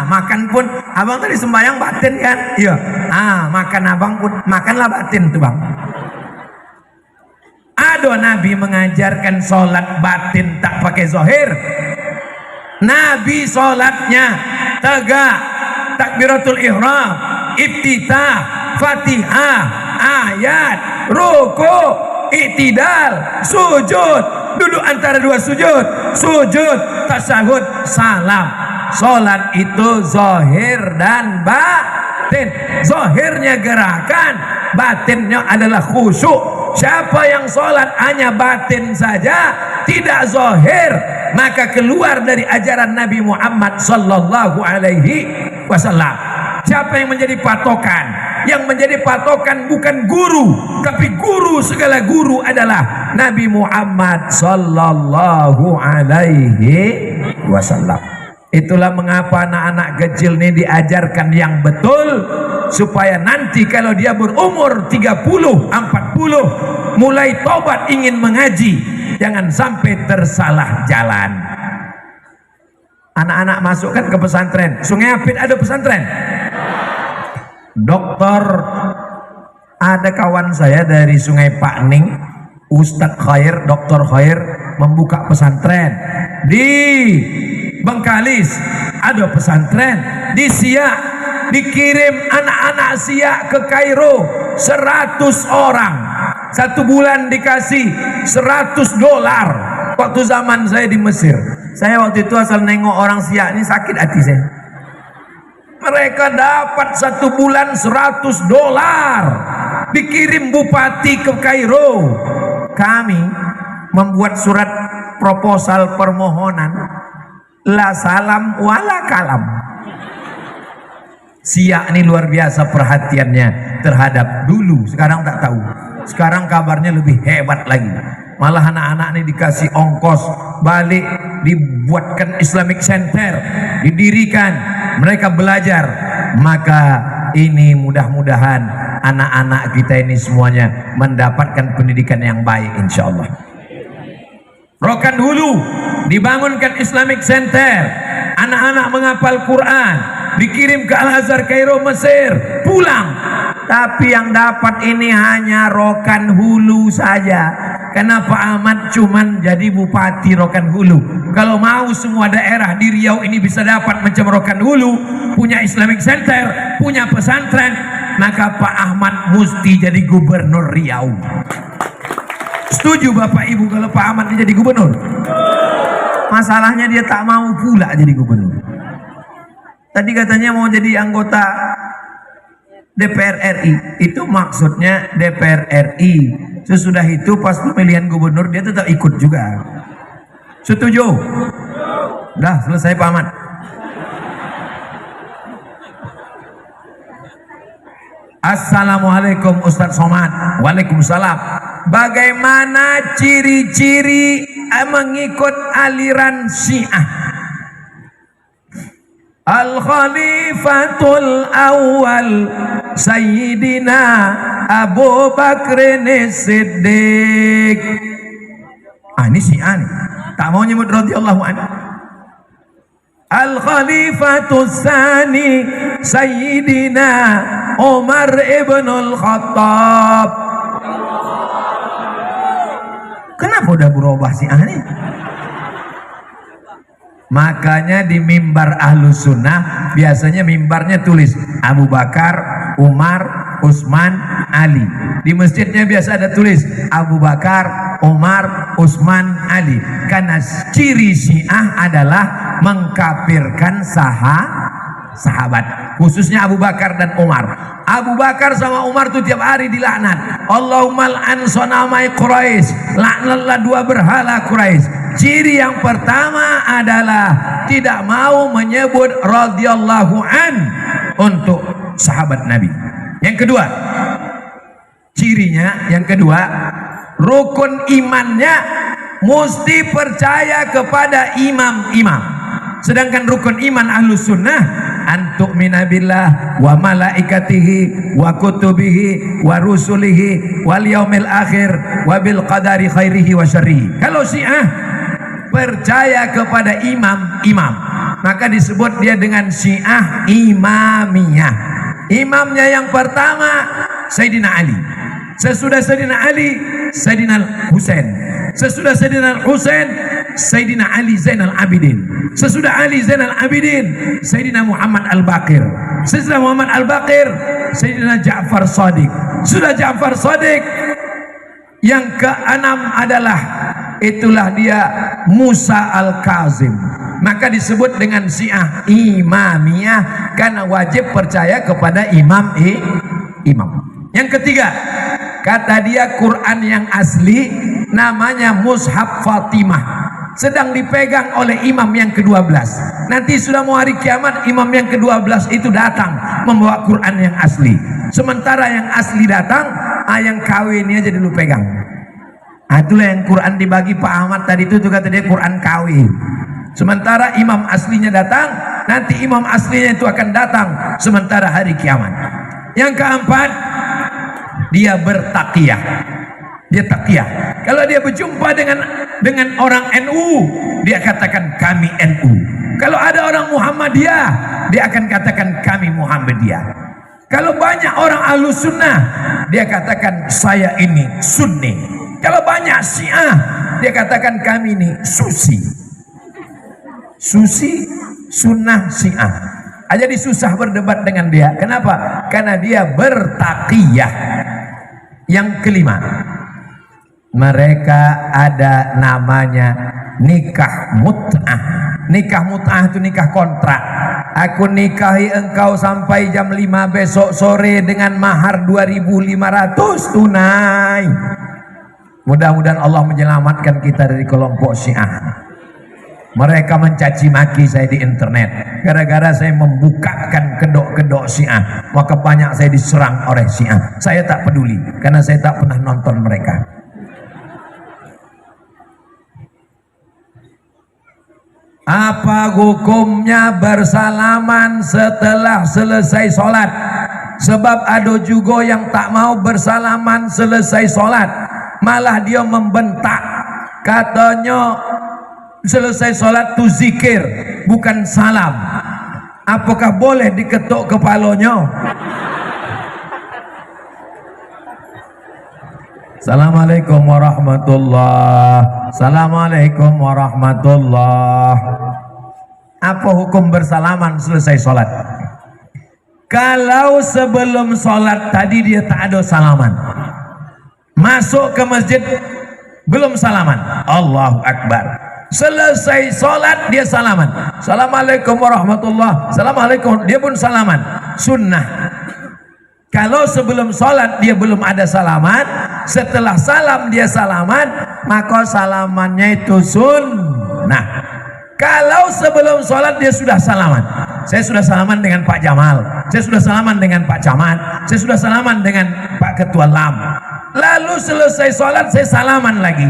Makan pun abang tadi sembahyang batin kan? Iya. Makan abang pun makanlah batin tuh, Bang. Ada Nabi mengajarkan sholat batin tak pakai zahir. Nabi sholatnya tegak, takbiratul ihram, iftitah, fatihah, ayat, ruku, i'tidal, sujud, duduk antara dua sujud, tasyahud, salam. Sholat itu zahir dan batin. Zahirnya gerakan, batinnya adalah khusyuk. Siapa yang sholat hanya batin saja, tidak zahir, maka keluar dari ajaran Nabi Muhammad sallallahu alaihi wasallam. Siapa yang menjadi patokan? Yang menjadi patokan bukan guru, tapi guru segala guru adalah Nabi Muhammad sallallahu alaihi wasallam. Itulah mengapa anak-anak kecil ini diajarkan yang betul, supaya nanti kalau dia berumur 30, 40 mulai tobat ingin mengaji, jangan sampai tersalah jalan. Anak-anak masukkan ke pesantren. Sungai Apit ada pesantren. Dokter, ada kawan saya dari Sungai Pakning, Ustadz Khair, Dokter Khair membuka pesantren di Bengkalis, ada pesantren di Siak, dikirim anak-anak Siak ke Kairo 100 orang, 1 bulan dikasih $100. Waktu zaman saya di Mesir, saya waktu itu asal nengok orang Siak ini sakit hati saya. Mereka dapat 1 bulan $100, dikirim bupati ke Kairo. Kami membuat surat proposal permohonan, la salam wala kalam. Siak ini luar biasa perhatiannya terhadap dulu, sekarang tak tahu. Sekarang kabarnya lebih hebat lagi. Malah anak-anak ini dikasih ongkos balik, dibuatkan Islamic Center, didirikan, mereka belajar. Maka ini mudah-mudahan anak-anak kita ini semuanya mendapatkan pendidikan yang baik insyaallah. Rokan Hulu dibangunkan Islamic Center, anak-anak menghafal Quran, dikirim ke Al-Azhar Kairo Mesir, pulang. Tapi yang dapat ini hanya Rokan Hulu saja. Kenapa Ahmad cuman jadi bupati Rokan Hulu? Kalau mau semua daerah di Riau ini bisa dapat macam Rokan Hulu, punya Islamic Center, punya pesantren, maka Pak Ahmad mesti jadi gubernur Riau. Setuju Bapak Ibu kalau Pak Ahmad jadi gubernur? Masalahnya dia tak mau pula jadi gubernur. Tadi katanya mau jadi anggota DPR RI. Itu maksudnya DPR RI. Sesudah itu pas pemilihan gubernur dia tetap ikut juga. Setuju? Dah selesai Pak Ahmad. Assalamualaikum Ustadz Somad. Waalaikumsalam. Bagaimana ciri-ciri mengikut aliran Syiah? Al-Khalifatul Awal Sayyidina Abu Bakr Siddiq. Ini Syiah nih. Tak mau nyebut radhiyallahu anhu. Al-Khalifatul Tsani Sayyidina Umar ibn al-Khattab. Kenapa udah berubah Syiah nih? Makanya di mimbar Ahlus Sunnah biasanya mimbarnya tulis Abu Bakar, Umar, Utsman, Ali. Di masjidnya biasa ada tulis Abu Bakar, Umar, Utsman, Ali. Karena ciri Syiah adalah mengkafirkan sahabat, khususnya Abu Bakar dan Umar. Abu Bakar sama Umar tuh tiap hari dilaknat. Allahumma al'an sonamai Quraisy, laknatlah 2 berhala Quraisy. Ciri yang pertama adalah tidak mau menyebut radhiyallahu an untuk sahabat Nabi. Yang kedua, cirinya yang kedua, rukun imannya mesti percaya kepada imam-imam. Sedangkan rukun iman Ahlus Sunnah antu'mina billah wa malaikatihi wa kutubihi wa rusulihi wal yaumil akhir wa bil qadari khairihi wa syarrihi. Kalau Syiah percaya kepada imam-imam, maka disebut dia dengan Syiah imamiyah. Imamnya yang pertama Sayyidina Ali. Sesudah Sayyidina Ali, Sayyidina Husain. Sesudah Sayyidina Husain, Sayyidina Ali Zainal Abidin. Sesudah Ali Zainal Abidin, Sayyidina Muhammad Al-Baqir. Sesudah Muhammad Al-Baqir, Sayyidina Ja'far Shadiq. Sudah Ja'far Shadiq, yang keenam adalah itulah dia Musa Al-Kazim. Maka disebut dengan Syiah imamiyah karena wajib percaya kepada imam. Yang ketiga, kata dia Quran yang asli namanya Mushaf Fatimah, sedang dipegang oleh imam yang ke-12. Nanti sudah mau hari kiamat, imam yang ke-12 itu datang membawa Quran yang asli. Sementara yang asli datang, yang KW ini aja dulu pegang. Itulah yang Quran dibagi Pak Ahmad tadi itu kata dia Quran KW. Sementara imam aslinya datang, nanti imam aslinya itu akan datang sementara hari kiamat. Yang keempat, dia bertakiyah. Dia takiyah. Kalau dia berjumpa dengan orang NU, dia katakan kami NU. Kalau ada orang Muhammadiyah, dia akan katakan kami Muhammadiyah. Kalau banyak orang Ahlus Sunnah, dia katakan saya ini Sunni. Kalau banyak Syiah, dia katakan kami ini Susi. Susi, Sunnah, Syiah. Jadi susah berdebat dengan dia. Kenapa? Karena dia bertakiyah. Yang kelima, mereka ada namanya nikah mut'ah. Nikah mut'ah itu nikah kontrak. Aku nikahi engkau sampai jam 5 besok sore dengan mahar 2.500 tunai. Mudah-mudahan Allah menyelamatkan kita dari kelompok Syiah. Mereka mencaci maki saya di internet gara-gara saya membukakan kedok-kedok Syiah, maka banyak saya diserang oleh Syiah. Saya tak peduli karena saya tak pernah nonton mereka. Apa hukumnya bersalaman setelah selesai sholat? Sebab ada juga yang tak mau bersalaman selesai sholat, malah dia membentak, katanya selesai sholat tu zikir bukan salam. Apakah boleh diketuk kepalanya? Assalamualaikum warahmatullah. Assalamualaikum warahmatullah. Apa hukum bersalaman selesai sholat? Kalau sebelum sholat tadi dia tak ada salaman, masuk ke masjid belum salaman, Allahu Akbar. Selesai sholat dia salaman, Assalamualaikum warahmatullah, Assalamualaikum, dia pun salaman. Sunnah. Kalau sebelum sholat dia belum ada salaman, setelah salam dia salaman, maka salamannya itu sunnah. Kalau sebelum sholat dia sudah salaman, saya sudah salaman dengan Pak Jamal, saya sudah salaman dengan Pak Camat, saya sudah salaman dengan Pak Ketua LAM, lalu selesai sholat saya salaman lagi,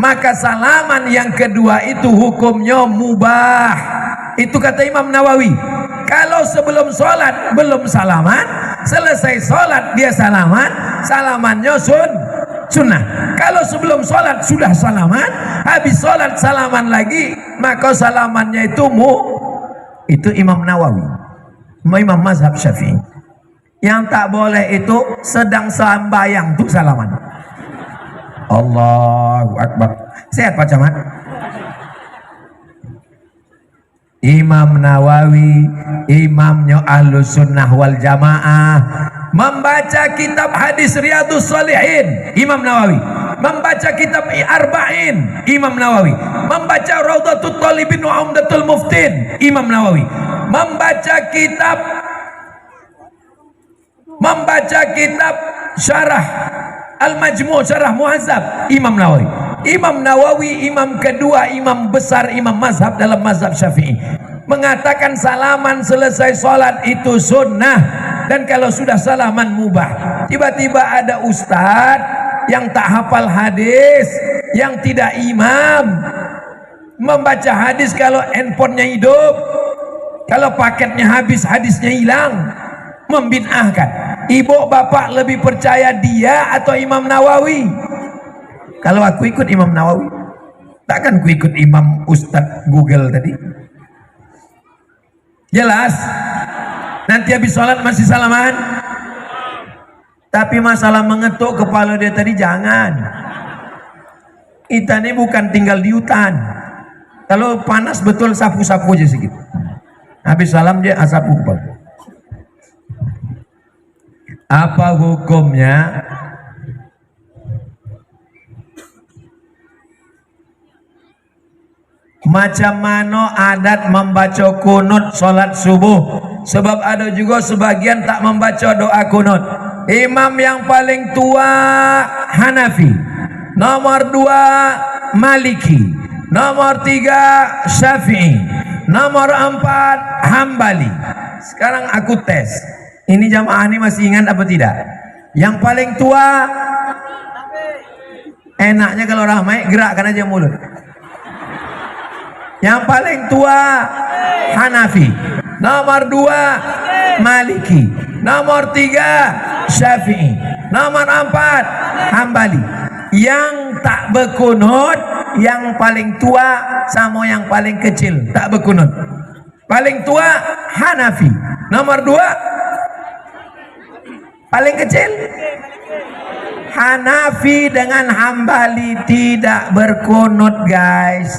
maka salaman yang kedua itu hukumnya mubah. Itu kata Imam Nawawi. Kalau sebelum sholat belum salaman, selesai sholat dia salaman, salamannya sunnah. Kalau sebelum sholat sudah salaman, habis sholat salaman lagi, maka salamannya itu itu Imam Nawawi, Imam mazhab Syafi'i. Yang tak boleh itu sedang sembahyang tuh salaman. Allahu Akbar. Sehat Pak Camat? Imam Nawawi, imamnya Ahlus Sunnah wal Jamaah, membaca kitab hadis Riyadhus Shalihin, Imam Nawawi. Membaca kitab Arba'in, Imam Nawawi. Membaca Raudhatut Thalibin wa Umdatul Muftin, Imam Nawawi. Membaca kitab Syarah Al-Majmu', Syarah Muhazzab, Imam Nawawi. Imam Nawawi, imam kedua, imam besar, imam mazhab dalam mazhab Syafi'i, mengatakan salaman selesai sholat itu sunnah, dan kalau sudah salaman mubah. Tiba-tiba ada ustadz yang tak hafal hadis, yang tidak imam, membaca hadis kalau handphonenya hidup, kalau paketnya habis hadisnya hilang, membid'ahkan. Ibu bapak lebih percaya dia atau Imam Nawawi? Kalau aku ikut Imam Nawawi, takkan ku ikut Imam Ustadz Google tadi. Jelas? Nanti habis sholat masih salaman. Tapi masalah mengetuk kepala dia tadi jangan. Kita ini bukan tinggal di hutan. Kalau panas betul sapu-sapu aja sedikit. Habis salam dia sapu kepala. Apa hukumnya macam mana adat membaca kunut sholat subuh? Sebab ada juga sebagian tak membaca doa kunut. Imam yang paling tua Hanafi nomor 2 Maliki, nomor 3 Syafi'i, nomor 4 Hambali. Sekarang aku tes, ini jamaah ini masih ingat apa tidak? Yang paling tua, enaknya kalau ramai gerakkan aja mulut. Yang paling tua Hanafi, nomor 2 Maliki, nomor 3 Syafi'i, nomor 4 Hambali. Yang tak berkunut yang paling tua sama yang paling kecil tak berkunut. Paling tua Hanafi, nomor 2 paling kecil Hanafi dengan Hambali tidak berkunut, guys.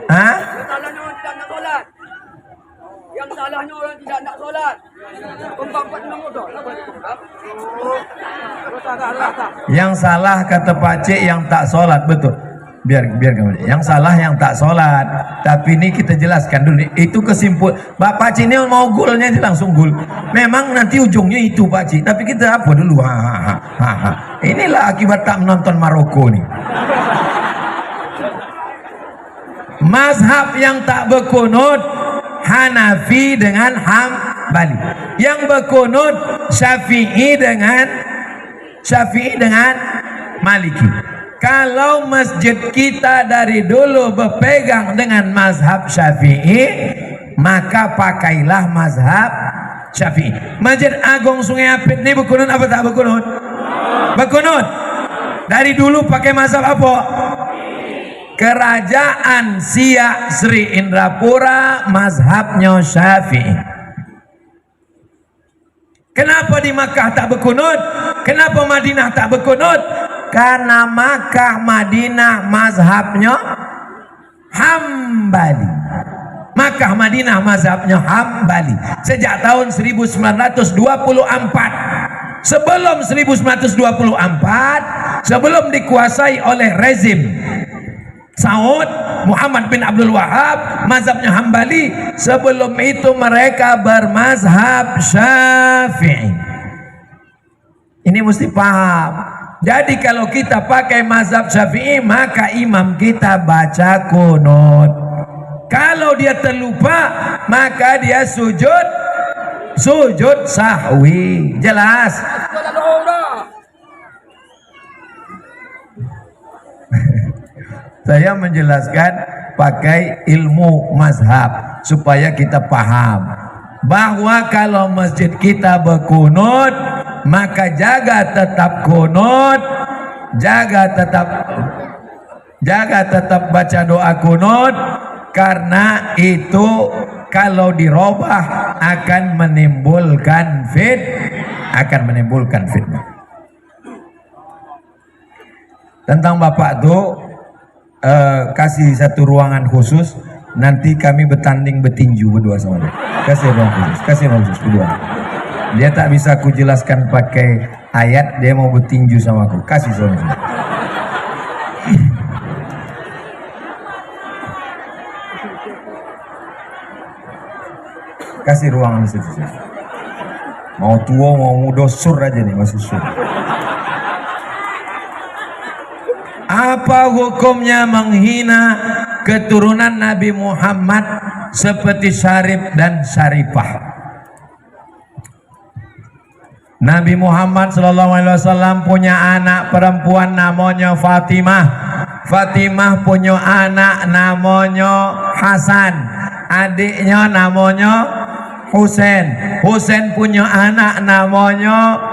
Hah? Yang salahnya orang tidak nak solat. Pembabat nombor dah. Yang salah kata Pak Cik yang tak solat, betul. Biar kemudian. Yang salah yang tak solat. Tapi ini kita jelaskan dulu. Itu kesimpul. Pak Cik ini mau golnya dia langsung gol. Memang nanti ujungnya itu Pak Cik. Tapi kita apa dulu? Inilah akibat tak menonton Maroko nih. Mazhab yang tak berkunut Hanafi dengan Hambali. Yang berkunut Syafi'i dengan Maliki. Kalau masjid kita dari dulu berpegang dengan mazhab Syafi'i, maka pakailah mazhab Syafi'i. Masjid Agung Sungai Apit ini berkunut apa tak berkunut? Berkunut. Dari dulu pakai mazhab apa? Kerajaan Siak Sri Indrapura mazhabnya Syafi'i. Kenapa di Makkah tak berkunut? Kenapa Madinah tak berkunut? Karena Makkah Madinah mazhabnya Hambali. Makkah Madinah mazhabnya Hambali. Sejak tahun 1924. Sebelum 1924, sebelum dikuasai oleh rezim Saud Muhammad bin Abdul Wahab, mazhabnya Hambali. Sebelum itu mereka bermazhab Syafi'i. Ini mesti paham. Jadi kalau kita pakai mazhab Syafi'i, maka imam kita baca kunut. Kalau dia terlupa, maka dia sujud sahwi. Jelas? Saya menjelaskan pakai ilmu mazhab supaya kita paham bahwa kalau masjid kita berkunut, maka jaga tetap kunut, jaga tetap baca doa kunut, karena itu kalau dirubah akan menimbulkan fitnah. Tentang Bapak tuh kasih satu ruangan khusus, nanti kami bertanding bertinju berdua sama dia. Kasih ruang khusus berdua. Dia tak bisa aku jelaskan pakai ayat, dia mau bertinju sama aku. Kasih sama dia. Kasih ruangan khusus. Mau tua mau muda sur aja nih, masih sur. Apa hukumnya menghina keturunan Nabi Muhammad seperti Syarif dan Syarifah? Nabi Muhammad SAW punya anak perempuan namanya Fatimah. Fatimah punya anak namanya Hasan. Adiknya namanya Husain. Husain punya anak namanya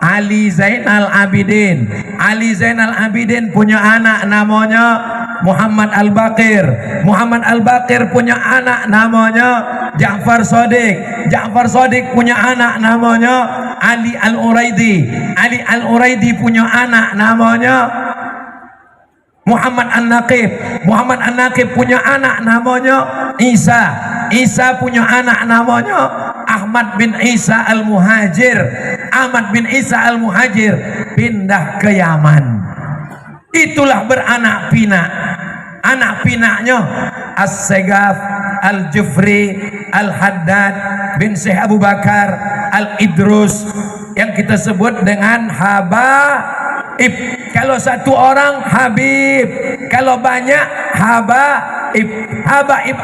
Ali Zainal Abidin. Ali Zainal Abidin punya anak namanya Muhammad Al-Baqir. Muhammad Al-Baqir punya anak namanya Ja'far Shadiq. Ja'far Shadiq punya anak namanya Ali Al-Uraidi. Ali Al-Uraidi punya anak namanya Muhammad An-Naqib. Muhammad An-Naqib punya anak namanya Isa. Isa punya anak namanya Ahmad bin Isa Al-Muhajir. Ahmad bin Isa Al-Muhajir pindah ke Yaman. Itulah beranak pinak. Anak pinaknya As-Segaf, Al-Jufri, Al-Haddad bin Syekh Abu Bakar, al-idrus yang kita sebut dengan habaib. Kalau satu orang habib, kalau banyak habaib.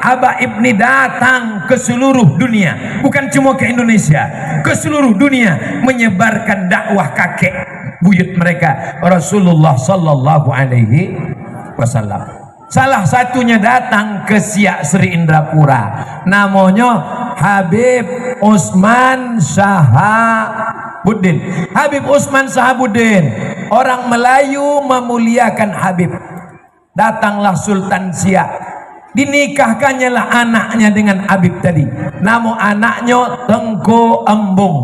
Habaib ini datang ke seluruh dunia, bukan cuma ke Indonesia, ke seluruh dunia, menyebarkan dakwah kakek buyut mereka Rasulullah sallallahu alaihi wasallam. Salah satunya datang ke Siak Sri Indrapura, namanya Habib Usman Sahabuddin. Habib Usman Sahabuddin, orang Melayu memuliakan Habib. Datanglah Sultan Siak, dinikahkannya lah anaknya dengan Habib tadi. Nama anaknya Tengku Embung.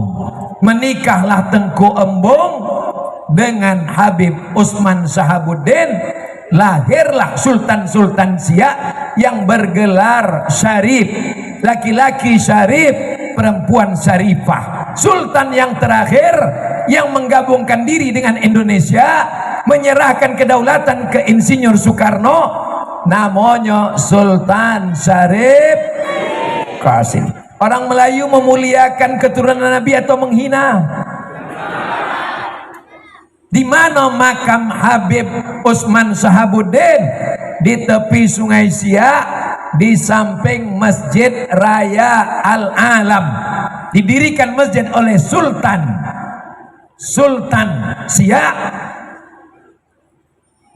Menikahlah Tengku Embung dengan Habib Usman Sahabuddin. Lahirlah Sultan-Sultan Siak yang bergelar syarif, laki-laki syarif, perempuan syarifah. Sultan yang terakhir yang menggabungkan diri dengan Indonesia, menyerahkan kedaulatan ke Insinyur Soekarno, namanya Sultan Syarif Qasim. Orang Melayu memuliakan keturunan Nabi atau menghina? Di mana makam Habib Usman Sahabuddin? Di tepi Sungai Siak, di samping Masjid Raya Al-Alam. Didirikan masjid oleh Sultan Siak,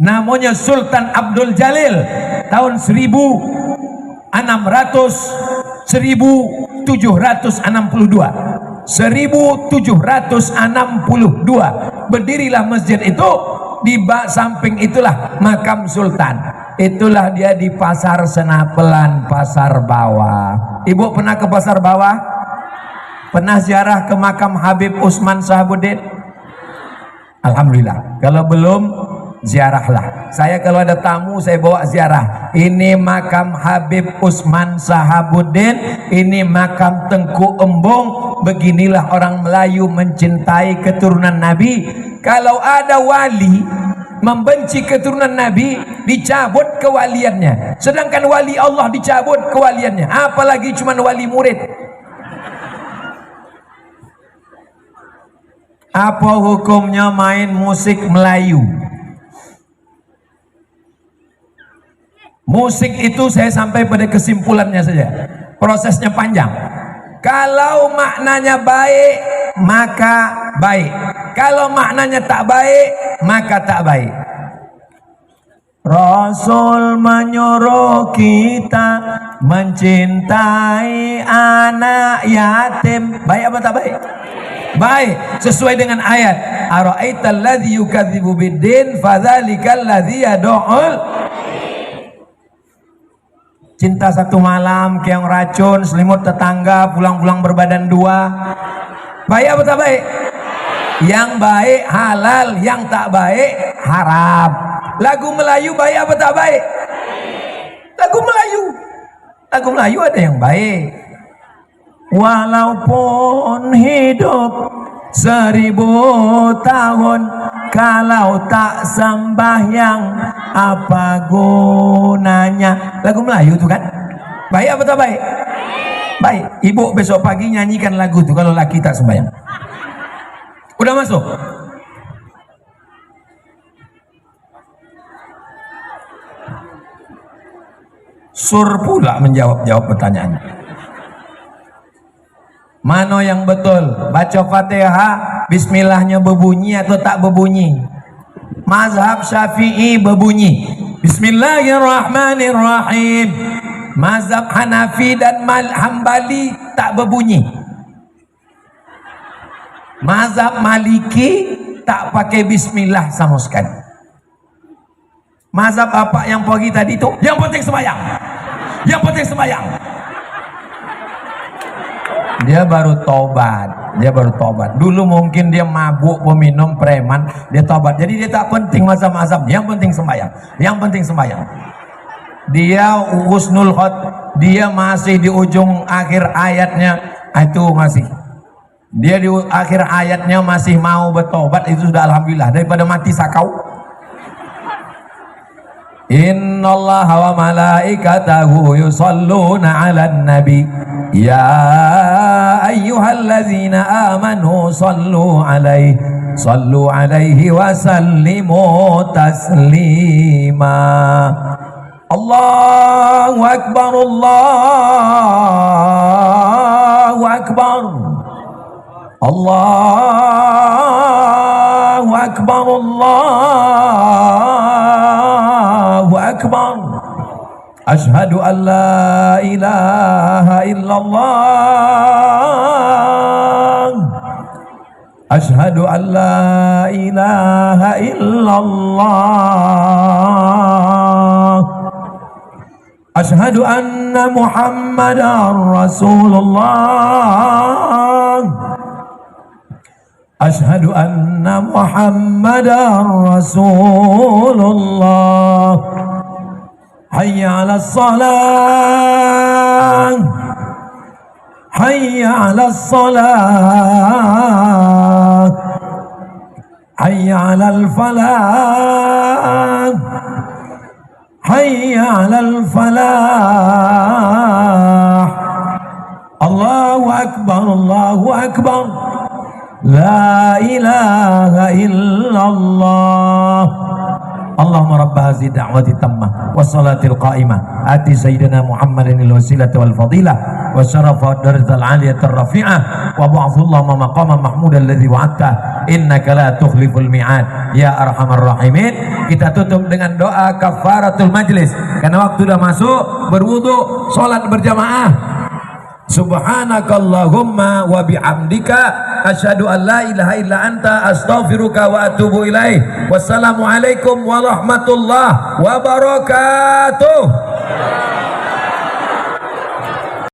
namanya Sultan Abdul Jalil, tahun 1762. 1762 berdirilah masjid itu. Di samping itulah makam sultan. Itulah dia di Pasar Senapelan, Pasar Bawah. Ibu pernah ke Pasar Bawah? Pernah ziarah ke makam Habib Usman Sahabuddin? Alhamdulillah. Kalau belum, ziarahlah. Saya kalau ada tamu saya bawa ziarah. Ini makam Habib Usman Sahabuddin, ini makam Tengku Embung. Beginilah orang Melayu mencintai keturunan Nabi. Kalau ada wali membenci keturunan Nabi, dicabut kewaliannya. Sedangkan wali Allah dicabut kewaliannya, apalagi cuman wali murid. Apa hukumnya main musik Melayu? Musik itu saya sampai pada kesimpulannya saja, prosesnya panjang. Kalau maknanya baik, maka baik. Kalau maknanya tak baik, maka tak baik. Rasul menyuruh kita mencintai anak yatim. Baik apa tak baik? Baik, sesuai dengan ayat. Ara'aital ladzi yukadzibu biddin fadzalikal ladzi yad'ul. Cinta satu malam, keong racun, selimut tetangga, pulang-pulang berbadan dua. Baik apa tak baik? Yang baik halal, yang tak baik haram. Lagu Melayu baik apa tak baik? Lagu Melayu ada yang baik. Walaupun hidup 1000 tahun, kalau tak sembahyang apa gunanya? Lagu Melayu itu kan? Baik apa tak baik? Baik. Ibu besok pagi nyanyikan lagu itu kalau laki tak sembahyang. Udah masuk? Sur pula menjawab pertanyaan. Mana yang betul? Baca Fatihah bismillahnya berbunyi atau tak berbunyi? Mazhab Syafi'i berbunyi Bismillahirrahmanirrahim. Mazhab Hanafi dan Hambali tak berbunyi. Mazhab Maliki tak pakai bismillah sama sekali. Mazhab apa yang pagi tadi itu? Yang penting sembahyang. Yang penting sembahyang. Dia baru tobat. Dulu mungkin dia mabuk, peminum, preman, dia tobat. Jadi dia tak penting mazhab-mazhab. Yang penting sembahyang. Dia husnul khot, dia masih di ujung akhir ayatnya. Itu masih. Dia di akhir ayatnya masih mau bertobat, itu sudah alhamdulillah. Daripada mati sakau. Innallaha wa malaikatahu yusalluna 'alan nabi ya ayyuhalladzina amanu sallu 'alaihi wa sallimu taslima. Allahu akbar, Allahu akbar, Allahu akbar, Allahu akbar. Ashhadu an la ilaha illallah, ashhadu an la ilaha illallah, ashhadu anna Muhammadan Rasulullah, ashhadu anna Muhammadan Rasulullah. Hayya 'alas salah, hayya 'alas salah, hayya 'alal falah, hayya 'alal falah. Allahu akbar, Allahu akbar, la ilaha illallah. Allahumma rabba hazi da'wati tammah wa salatil qa'imah ati sayyidina Muhammadin al-wasilata wal fadilah wa syarafa darajatal aliyatar rafi'ah wa ba'athullah maqama mahmud alladhi wa'adta innaka la tukhliful mi'ad ya arhamar rahimin. Kita tutup dengan doa kafaratul majlis karena waktu sudah masuk, berwudu, salat berjamaah. Subhanakallahumma wa bihamdika asyhadu an la ilaha illa anta astaghfiruka wa atubu ilaih. Wassalamualaikum warahmatullahi wabarakatuh.